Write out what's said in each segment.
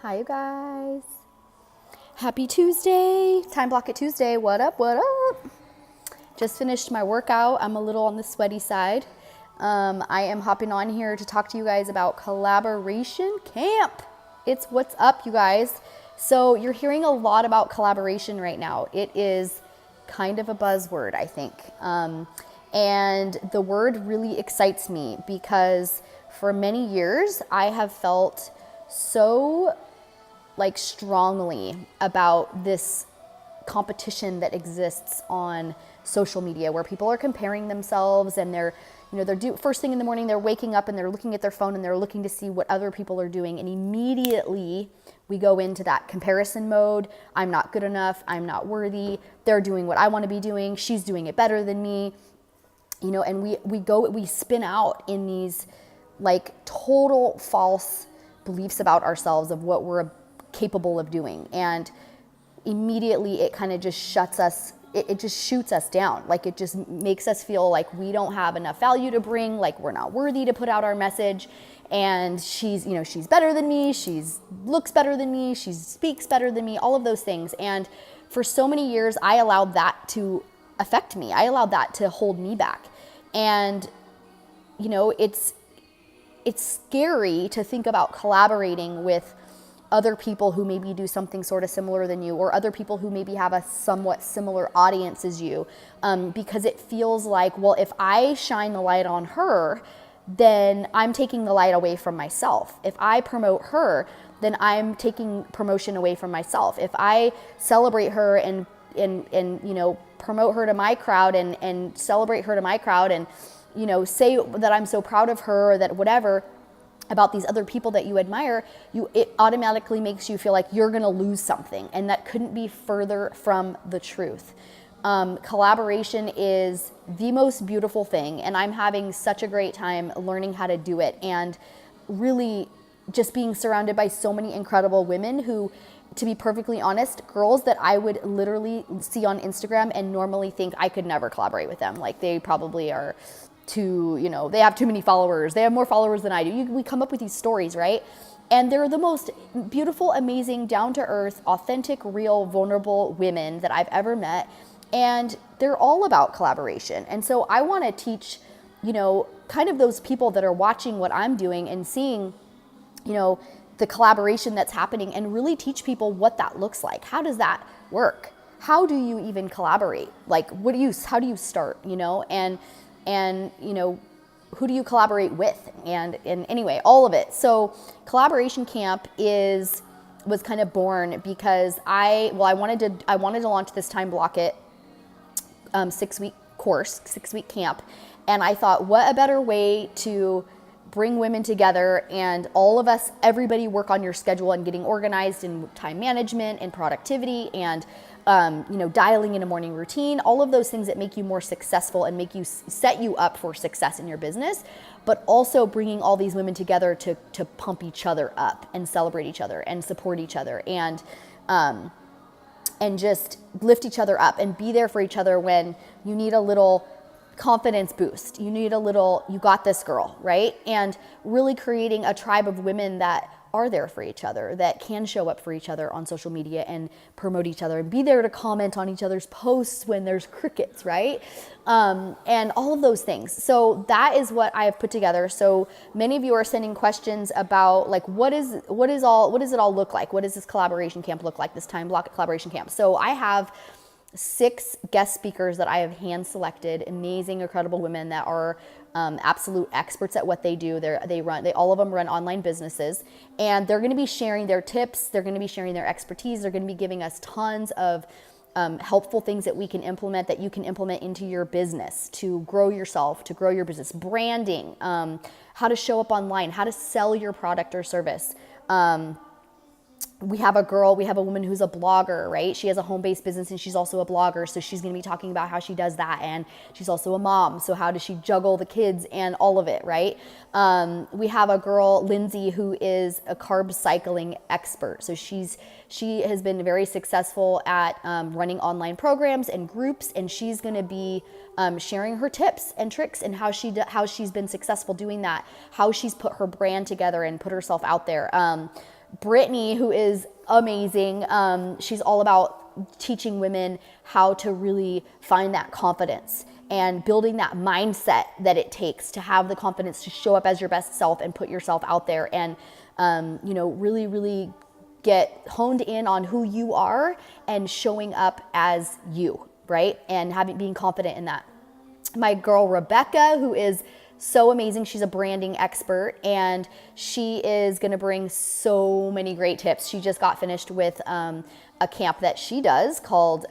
Hi, you guys. Happy Tuesday. Time Block It Tuesday. What up? What up? Just finished my workout. I'm a little on the sweaty side. I am hopping on here to talk to you guys about Collaboration Camp. It's what's up, you guys. So you're hearing a lot about collaboration right now. It is kind of a buzzword, I think. And the word really excites me because for many years I have felt so strongly about this competition that exists on social media where people are comparing themselves and first thing in the morning they're waking up and they're looking at their phone and they're looking to see what other people are doing, and immediately we go into that comparison mode. I'm not good enough, I'm not worthy, they're doing what I want to be doing, she's doing it better than me, and we spin out in these total false beliefs about ourselves of what we're capable of doing, and immediately it kind of just shuts us, it just shoots us down. It just makes us feel like we don't have enough value to bring, like we're not worthy to put out our message. And she's better than me, she's looks better than me, she speaks better than me, all of those things. And for so many years I allowed that to affect me, I allowed that to hold me back. And it's scary to think about collaborating with other people who maybe do something sort of similar than you, or other people who maybe have a somewhat similar audience as you, because it feels like, well, if I shine the light on her, then I'm taking the light away from myself. If I promote her, then I'm taking promotion away from myself. If I celebrate her and promote her to my crowd and celebrate her to my crowd and say that I'm so proud of her, or that whatever about these other people that you admire, it automatically makes you feel like you're gonna lose something, and that couldn't be further from the truth. Collaboration is the most beautiful thing, and I'm having such a great time learning how to do it, and really just being surrounded by so many incredible women who, to be perfectly honest, girls that I would literally see on Instagram and normally think I could never collaborate with them. Like, they probably are too, they have too many followers. They have more followers than I do. We come up with these stories, right? And they're the most beautiful, amazing, down-to-earth, authentic, real, vulnerable women that I've ever met. And they're all about collaboration. And so I want to teach, kind of those people that are watching what I'm doing and seeing, the collaboration that's happening, and really teach people what that looks like. How does that work? How do you even collaborate? How do you start, and who do you collaborate with, and anyway, all of it. So Collaboration Camp was kind of born because I wanted to launch this Time Block It 6-week course, 6-week camp, and I thought, what a better way to bring women together and all of us, everybody work on your schedule and getting organized in time management and productivity and dialing in a morning routine, all of those things that make you more successful and make you set you up for success in your business, but also bringing all these women together to pump each other up and celebrate each other and support each other and just lift each other up and be there for each other when you need a little confidence boost. You need a little, you got this, girl, right? And really creating a tribe of women that are there for each other, that can show up for each other on social media and promote each other and be there to comment on each other's posts when there's crickets, right? And all of those things. So that is what I have put together. So many of you are sending questions about what does it all look like? What does this collaboration camp look like? This Time Block It collaboration camp. So I have 6 guest speakers that I have hand selected, amazing, incredible women that are absolute experts at what they do. All of them run online businesses, and they're going to be sharing their tips. They're going to be sharing their expertise. They're going to be giving us tons of helpful things that we can implement, that you can implement into your business to grow yourself, to grow your business, branding, how to show up online, how to sell your product or service. We have a woman who's a blogger, right? She has a home-based business and she's also a blogger. So she's going to be talking about how she does that. And she's also a mom. So how does she juggle the kids and all of it, right? We have a girl, Lindsay, who is a carb cycling expert. So she has been very successful at running online programs and groups. And she's going to be sharing her tips and tricks and how she's been successful doing that, how she's put her brand together and put herself out there. Brittany, who is amazing. She's all about teaching women how to really find that confidence and building that mindset that it takes to have the confidence to show up as your best self and put yourself out there and, really, really get honed in on who you are and showing up as you, right? And being confident in that. My girl, Rebecca, who is so amazing. She's a branding expert and she is going to bring so many great tips. She just got finished with a camp that she does called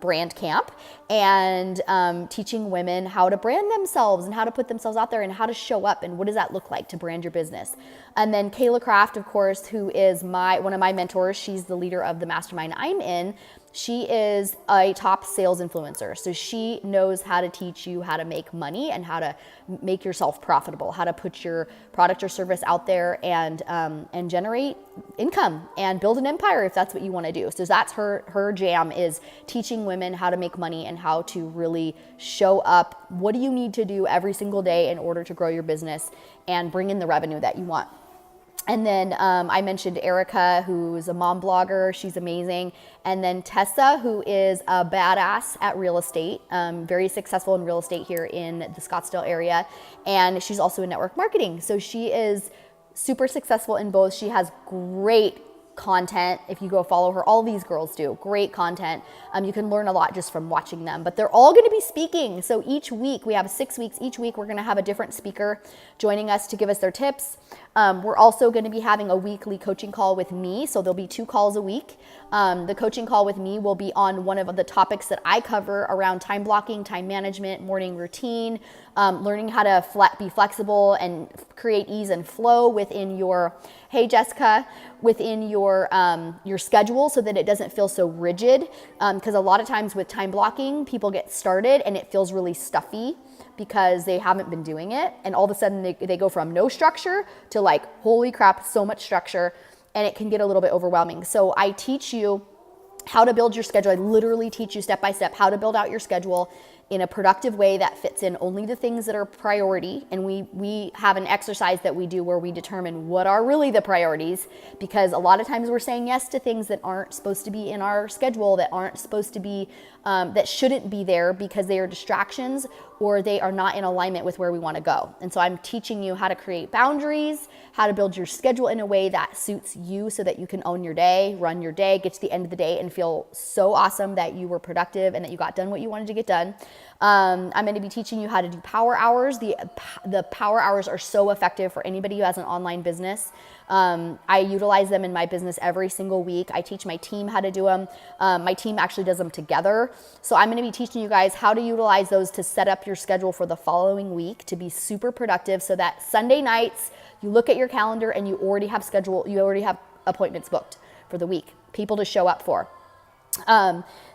Brand Camp, and teaching women how to brand themselves and how to put themselves out there and how to show up and what does that look like to brand your business. And then Kayla Craft, of course, who is one of my mentors. She's the leader of the mastermind I'm in. She is a top sales influencer. So she knows how to teach you how to make money and how to make yourself profitable, how to put your product or service out there and generate income and build an empire if that's what you want to do. So that's her jam, is teaching women how to make money and how to really show up. What do you need to do every single day in order to grow your business and bring in the revenue that you want? And then I mentioned Erica, who's a mom blogger. She's amazing. And then Tessa, who is a badass at real estate, very successful in real estate here in the Scottsdale area. And she's also in network marketing. So she is super successful in both. She has great content. If you go follow her, all these girls do great content. You can learn a lot just from watching them, but they're all going to be speaking. So each week, we have 6 weeks. Each week, we're going to have a different speaker joining us to give us their tips. We're also going to be having a weekly coaching call with me. So there'll be 2 calls a week. The coaching call with me will be on one of the topics that I cover around time blocking, time management, morning routine, learning how to be flexible and create ease and flow within your, hey Jessica, within your schedule so that it doesn't feel so rigid. Because a lot of times with time blocking, people get started and it feels really stuffy because they haven't been doing it. And all of a sudden they go from no structure to like, holy crap, so much structure. And it can get a little bit overwhelming. So I teach you how to build your schedule. I literally teach you step by step how to build out your schedule in a productive way that fits in only the things that are priority. And we have an exercise that we do where we determine what are really the priorities, because a lot of times we're saying yes to things that aren't supposed to be in our schedule, that aren't supposed to be, that shouldn't be there because they are distractions or they are not in alignment with where we want to go. And so I'm teaching you how to create boundaries, how to build your schedule in a way that suits you so that you can own your day, run your day, get to the end of the day and feel so awesome that you were productive and that you got done what you wanted to get done. I'm going to be teaching you how to do power hours. The power hours are so effective for anybody who has an online business. I utilize them in my business every single week. I teach my team how to do them. My team actually does them together. So I'm going to be teaching you guys how to utilize those to set up your schedule for the following week to be super productive, so that Sunday nights you look at your calendar and you already have appointments booked for the week, people to show up for.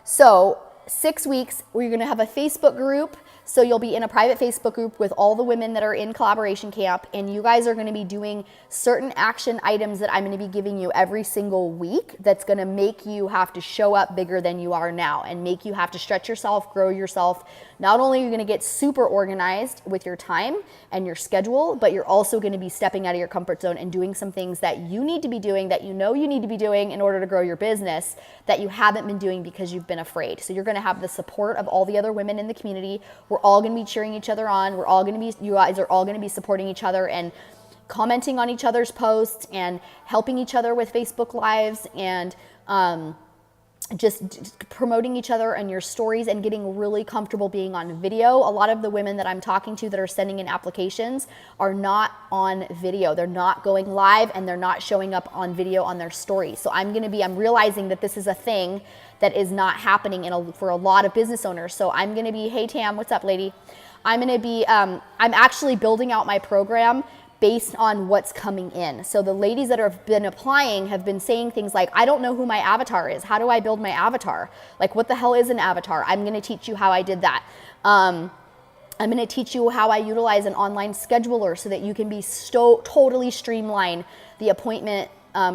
So 6 weeks, we're going to have a Facebook group. So you'll be in a private Facebook group with all the women that are in Collaboration Camp, and you guys are going to be doing certain action items that I'm going to be giving you every single week that's going to make you have to show up bigger than you are now and make you have to stretch yourself, grow yourself. Not only are you going to get super organized with your time and your schedule, but you're also going to be stepping out of your comfort zone and doing some things that you need to be doing, that you know you need to be doing in order to grow your business, that you haven't been doing because you've been afraid. So you're going to have the support of all the other women in the community. We're all going to be cheering each other on. You guys are all going to be supporting each other and commenting on each other's posts and helping each other with Facebook Lives and just promoting each other and your stories and getting really comfortable being on video. A lot of the women that I'm talking to that are sending in applications are not on video. They're not going live and they're not showing up on video on their stories. So I'm realizing that this is a thing that is not happening for a lot of business owners. So I'm going to be, hey Tam, what's up lady? I'm actually building out my program based on what's coming in. So the ladies that have been applying have been saying things like, I don't know who my avatar is. How do I build my avatar? Like, what the hell is an avatar? I'm going to teach you how I did that. I'm going to teach you how I utilize an online scheduler so that you can be totally streamline the appointment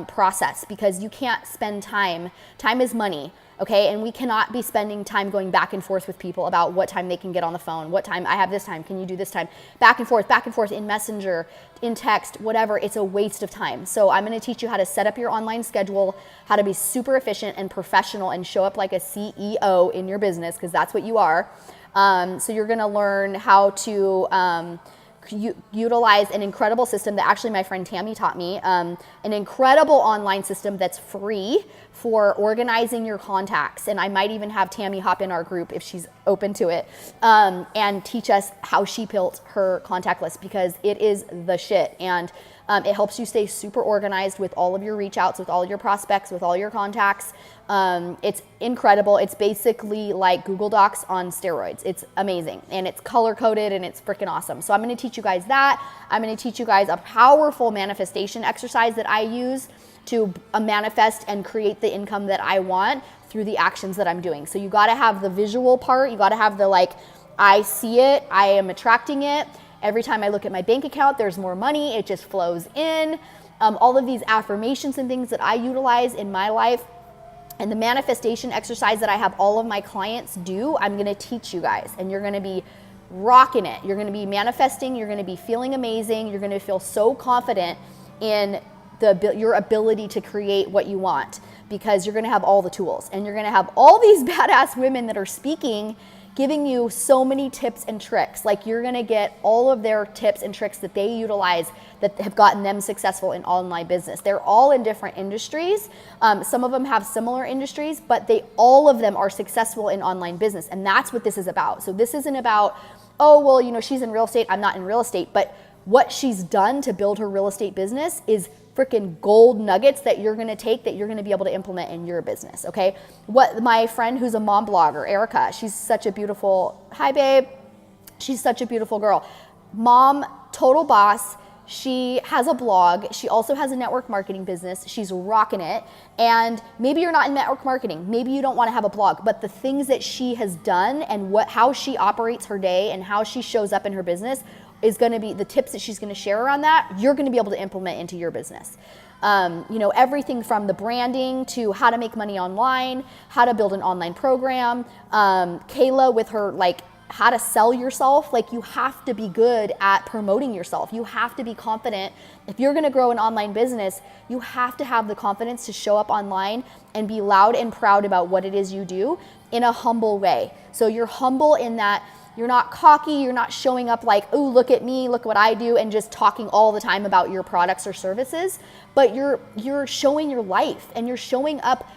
process, because you can't spend time. Time is money. Okay, and we cannot be spending time going back and forth with people about what time they can get on the phone, what time I have this time, can you do this time, back and forth in Messenger, in text, whatever. It's a waste of time. So I'm going to teach you how to set up your online schedule, how to be super efficient and professional and show up like a CEO in your business, because that's what you are. So you're going to learn how to utilize an incredible system that actually my friend Tammy taught me, an incredible online system that's free for organizing your contacts. And I might even have Tammy hop in our group if she's open to it, and teach us how she built her contact list, because it is the shit. And it helps you stay super organized with all of your reach outs, with all your prospects, with all your contacts. It's incredible. It's basically like Google Docs on steroids. It's amazing, and it's color coded, and it's freaking awesome. So I'm going to teach you guys that. I'm going to teach you guys a powerful manifestation exercise that I use to manifest and create the income that I want through the actions that I'm doing. So you got to have the visual part. You got to have the, like, I see it, I am attracting it. Every time I look at my bank account, there's more money. It just flows in. All of these affirmations and things that I utilize in my life, and the manifestation exercise that I have all of my clients do, I'm going to teach you guys, and you're going to be rocking it. You're going to be manifesting. You're going to be feeling amazing. You're going to feel so confident in your ability to create what you want, because you're going to have all the tools, and you're going to have all these badass women that are speaking, giving you so many tips and tricks. Like, you're going to get all of their tips and tricks that they utilize that have gotten them successful in online business. They're all in different industries. Some of them have similar industries, but all of them are successful in online business. And that's what this is about. So this isn't about, oh, well, you know, she's in real estate, I'm not in real estate. But what she's done to build her real estate business is freaking gold nuggets that you're going to take, that you're going to be able to implement in your business. Okay. What my friend who's a mom blogger, Erica, she's such a beautiful, hi babe. She's such a beautiful girl. Mom, total boss. She has a blog. She also has a network marketing business. She's rocking it. And maybe you're not in network marketing. Maybe you don't want to have a blog, but the things that she has done and how she operates her day and how she shows up in her business is going to be the tips that she's going to share around that. You're going to be able to implement into your business. You know, everything from the branding to how to make money online, how to build an online program. Kayla with her, like, how to sell yourself. Like, you have to be good at promoting yourself. You have to be confident. If you're going to grow an online business, you have to have the confidence to show up online and be loud and proud about what it is you do in a humble way. So you're humble in that you're not cocky, you're not showing up like, oh, look at me, look what I do, and just talking all the time about your products or services, but you're showing your life, and you're showing up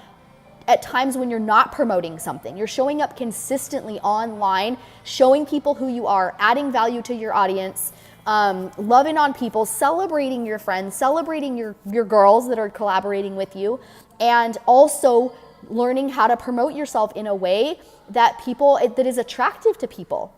at times when you're not promoting something. You're showing up consistently online, showing people who you are, adding value to your audience, loving on people, celebrating your friends, celebrating your girls that are collaborating with you, and also learning how to promote yourself in a way that is attractive to people,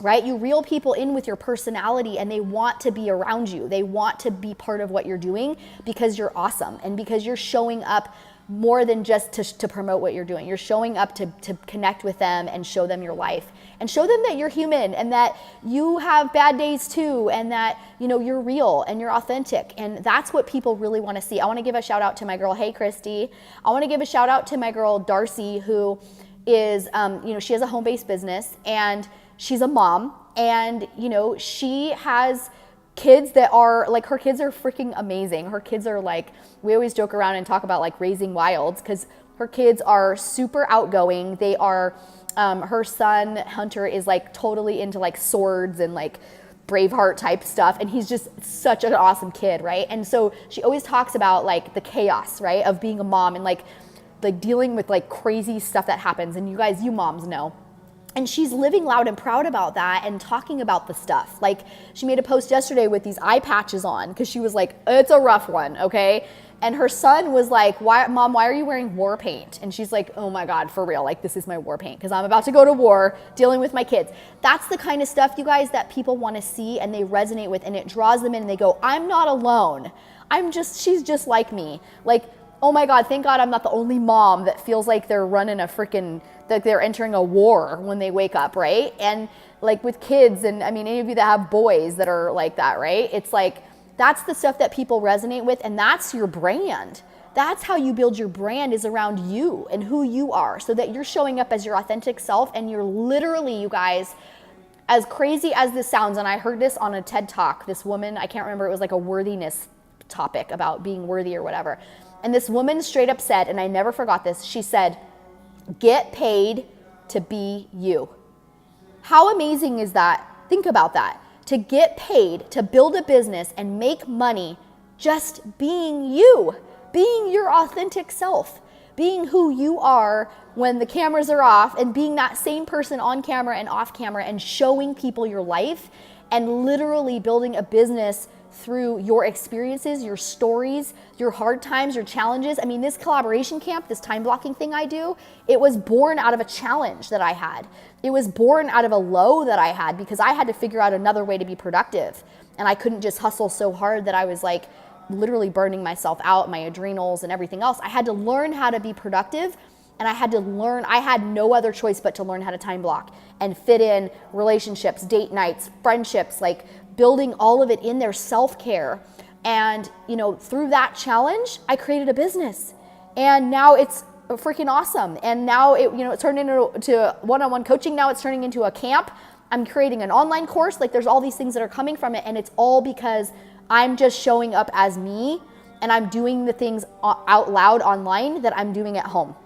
right? You reel people in with your personality, and they want to be around you. They want to be part of what you're doing because you're awesome, and because you're showing up more than just to promote what you're doing. You're showing up to connect with them and show them your life, and show them that you're human, and that you have bad days too, and that, you know, you're real and you're authentic. And that's what people really want to see. I want to give a shout out to my girl, hey Christy. I want to give a shout out to my girl Darcy, who is, you know, she has a home-based business, and she's a mom, and, you know, she has kids that are like, her kids are freaking amazing. Her kids are like, we always joke around and talk about like raising wilds, because her kids are super outgoing. They are, her son Hunter is like totally into like swords and like Braveheart type stuff, and he's just such an awesome kid, right? And so she always talks about like the chaos, right, of being a mom, and like dealing with like crazy stuff that happens, and you moms know. And she's living loud and proud about that and talking about the stuff. Like, she made a post yesterday with these eye patches on, because she was like, it's a rough one, okay? And her son was like, Mom, why are you wearing war paint? And she's like, oh my God, for real, like, this is my war paint, because I'm about to go to war dealing with my kids. That's the kind of stuff, you guys, that people want to see and they resonate with, and it draws them in, and they go, I'm not alone. She's just like me. Like, oh my God, thank God I'm not the only mom that feels like they're running that they're entering a war when they wake up, right? And like with kids, and I mean, any of you that have boys that are like that, right? It's like, That's the stuff that people resonate with, and that's your brand. That's how you build your brand, is around you and who you are, so that you're showing up as your authentic self, and you're literally, you guys, as crazy as this sounds, and I heard this on a TED Talk, this woman, I can't remember, it was like a worthiness topic about being worthy or whatever. And this woman straight up said, and I never forgot this, she said, get paid to be you. How amazing is that? Think about that. To get paid to build a business and make money just being you, being your authentic self, being who you are when the cameras are off, and being that same person on camera and off camera, and showing people your life, and literally building a business through your experiences, your stories, your hard times, your challenges. I mean, this collaboration camp, this time blocking thing I do, it was born out of a challenge that I had. It was born out of a low that I had, because I had to figure out another way to be productive. And I couldn't just hustle so hard that I was like literally burning myself out, my adrenals and everything else. I had to learn how to be productive, and I had no other choice but to learn how to time block and fit in relationships, date nights, friendships, like building all of it in their self-care. And, you know, through that challenge, I created a business, and now it's freaking awesome. And now it turned into one-on-one coaching. Now it's turning into a camp. I'm creating an online course. Like, there's all these things that are coming from it, and it's all because I'm just showing up as me, and I'm doing the things out loud online that I'm doing at home.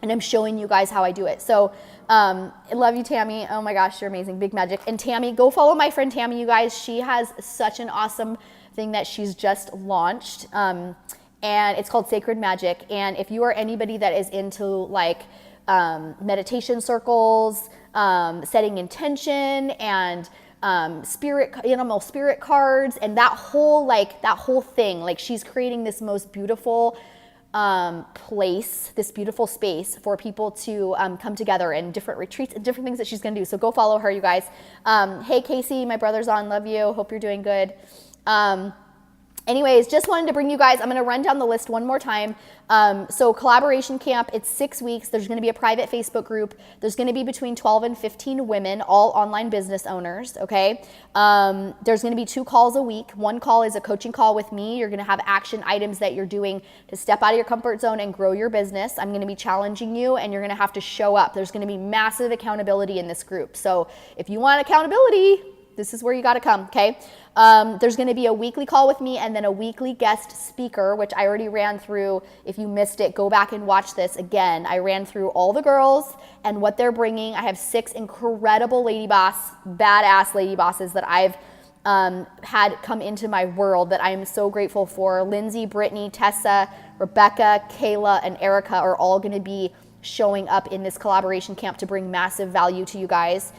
And I'm showing you guys how I do it. So I love you, Tammy. Oh my gosh, you're amazing. Big magic. And Tammy, go follow my friend Tammy, you guys. She has such an awesome thing that she's just launched. And it's called Sacred Magic. And if you are anybody that is into like meditation circles, setting intention, and animal spirit cards, and that whole thing, like, she's creating this most beautiful place, this beautiful space for people to come together, and different retreats and different things that she's gonna do. So go follow her, you guys. Hey Casey, my brother's on, love you, hope you're doing good. Anyways, just wanted to bring you guys, I'm going to run down the list one more time. So collaboration camp, it's 6 weeks. There's going to be a private Facebook group. There's going to be between 12 and 15 women, all online business owners, okay? There's going to be 2 calls a week. One call is a coaching call with me. You're going to have action items that you're doing to step out of your comfort zone and grow your business. I'm going to be challenging you, and you're going to have to show up. There's going to be massive accountability in this group. So if you want accountability, this is where you got to come, okay? There's going to be a weekly call with me, and then a weekly guest speaker, which I already ran through. If you missed it, go back and watch this again. I ran through all the girls and what they're bringing. I have 6 incredible badass lady bosses that I've had come into my world that I am so grateful for. Lindsay, Brittany, Tessa, Rebecca, Kayla, and Erica are all going to be showing up in this collaboration camp to bring massive value to you guys.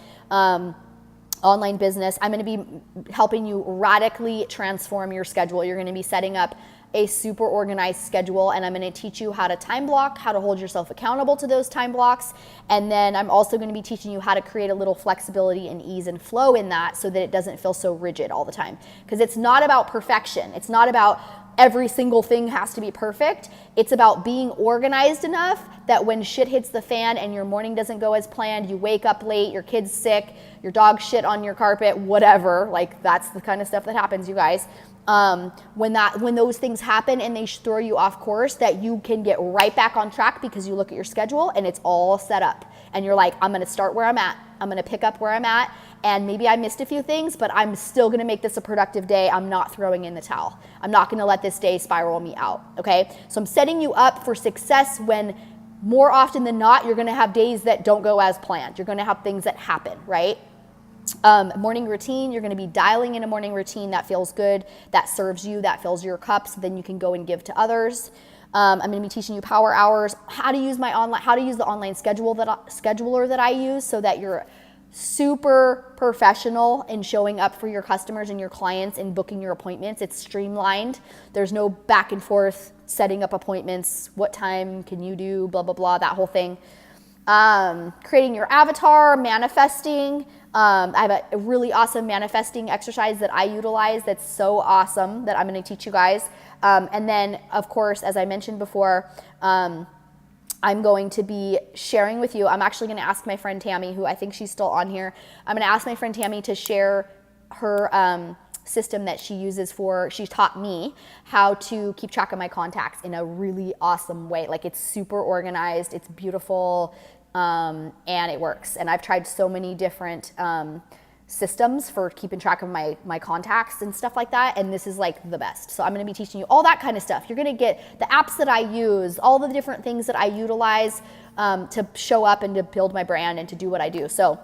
Online business. I'm going to be helping you radically transform your schedule. You're going to be setting up a super organized schedule, and I'm going to teach you how to time block, how to hold yourself accountable to those time blocks. And then I'm also going to be teaching you how to create a little flexibility and ease and flow in that, so that it doesn't feel so rigid all the time. Because it's not about perfection. It's not about every single thing has to be perfect. It's about being organized enough that when shit hits the fan and your morning doesn't go as planned, you wake up late, your kid's sick, your dog shit on your carpet, whatever, like, that's the kind of stuff that happens, you guys. When those things happen and they throw you off course, that you can get right back on track because you look at your schedule and it's all set up. And you're like, I'm going to start where I'm at. I'm going to pick up where I'm at. And maybe I missed a few things, but I'm still going to make this a productive day. I'm not throwing in the towel. I'm not going to let this day spiral me out. Okay. So I'm setting you up for success when more often than not, you're going to have days that don't go as planned. You're going to have things that happen, right? Morning routine, you're going to be dialing in a morning routine that feels good, that serves you, that fills your cup, so then you can go and give to others. I'm going to be teaching you power hours, how to use the online scheduler that I use, so that you're super professional in showing up for your customers and your clients and booking your appointments. It's streamlined. There's no back and forth setting up appointments. What time can you do? Blah, blah, blah, that whole thing. Creating your avatar, manifesting. I have a really awesome manifesting exercise that I utilize that's so awesome that I'm going to teach you guys. And then, of course, as I mentioned before, I'm going to be sharing with you. I'm actually going to ask my friend Tammy, who I think she's still on here. I'm going to ask my friend Tammy to share her system that she uses she taught me how to keep track of my contacts in a really awesome way. Like, it's super organized, it's beautiful, and it works. And I've tried so many different systems for keeping track of my contacts and stuff like that, and this is like the best. So I'm going to be teaching you all that kind of stuff. You're going to get the apps that I use, all the different things that I utilize to show up and to build my brand and to do what I do. So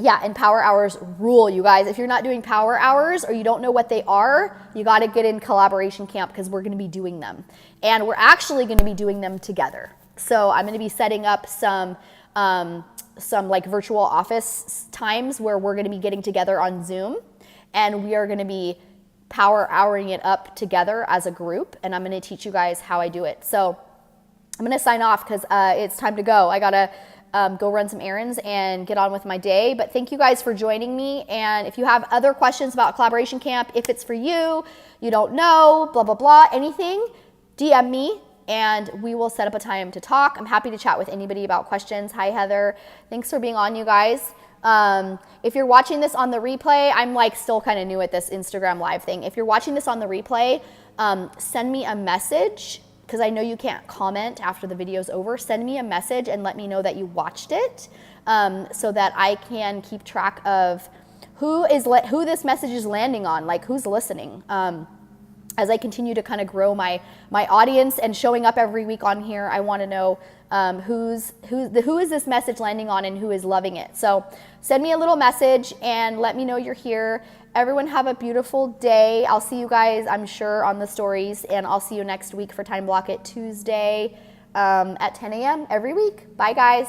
yeah, and power hours rule, you guys. If you're not doing power hours or you don't know what they are, you got to get in collaboration camp, because we're going to be doing them, and we're actually going to be doing them together. So I'm going to be setting up some like virtual office times where we're going to be getting together on Zoom, and we are going to be power houring it up together as a group, and I'm going to teach you guys how I do it. So I'm going to sign off because it's time to go. I got to go run some errands and get on with my day. But thank you guys for joining me. And if you have other questions about Collaboration Camp, if it's for you, you don't know, blah, blah, blah, anything, DM me and we will set up a time to talk. I'm happy to chat with anybody about questions. Hi, Heather. Thanks for being on, you guys. If you're watching this on the replay, I'm like still kind of new at this Instagram live thing. If you're watching this on the replay, send me a message, because I know you can't comment after the video's over. Send me a message and let me know that you watched it, so that I can keep track of who this message is landing on, like who's listening. As I continue to kind of grow my audience and showing up every week on here, I want to know who is this message landing on and who is loving it. So send me a little message and let me know you're here. Everyone have a beautiful day. I'll see you guys, I'm sure, on the stories, and I'll see you next week for Time Block It Tuesday at 10 a.m. every week. Bye, guys.